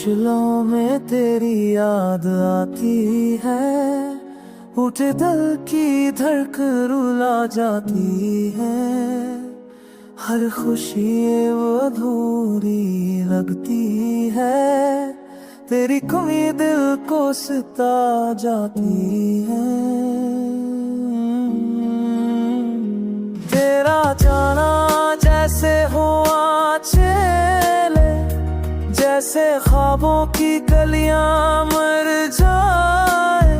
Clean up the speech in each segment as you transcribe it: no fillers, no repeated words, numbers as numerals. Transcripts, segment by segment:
मुश्किलों में तेरी याद आती है, उठे दिल की धड़कन रुला जाती है। हर खुशी वो अधूरी लगती है, तेरी कमी दिल को सता जाती है। तेरा जाना जैसे हुआ चले, जैसे ख्वाबों की गलियां मर जाए।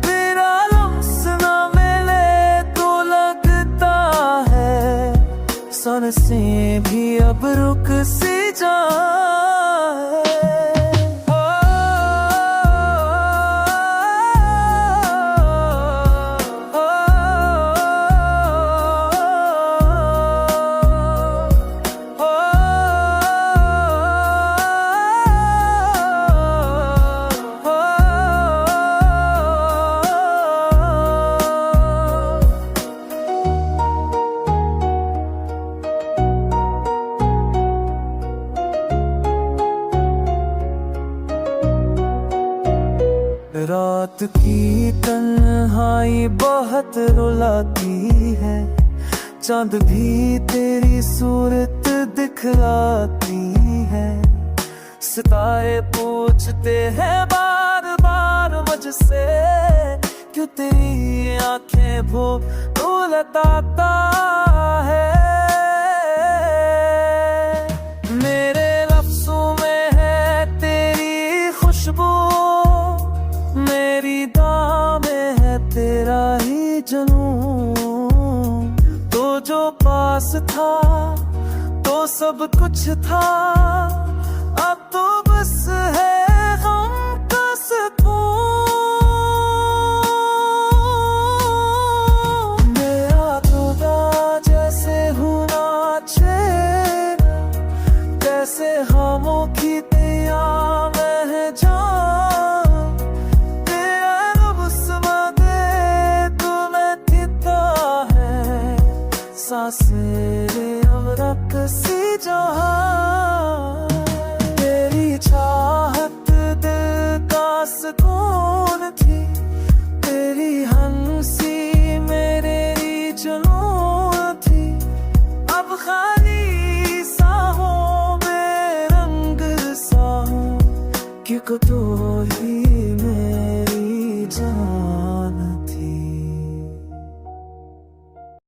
तेरा लम्स न मिले तो लगता है सांसें भी अब रुक सी जाए। रात की तन्हाई बहुत रुलाती है, चांद भी तेरी सूरत दिखलाती है। सितारे पूछते हैं बार बार मुझसे, क्यों तेरी आंखें भूलता है। मेरे लफ्ज़ों में है तेरी खुशबू, मेरी दुआ में है तेरा ही जुनून। तो जो पास था तो सब कुछ था, अब तो बस है गम का सुकून। मेरा खुदा जैसे होना चेहरा, कैसे खामों की तैयार में जा। सांसें अब रख सी जहाँ, तेरी चाहत दिल का सुकून थी। तेरी हंसी मेरे जुनून थी, अब खाली सांहों में रंग सा हूँ, क्योंकि तू ही मेरी जान।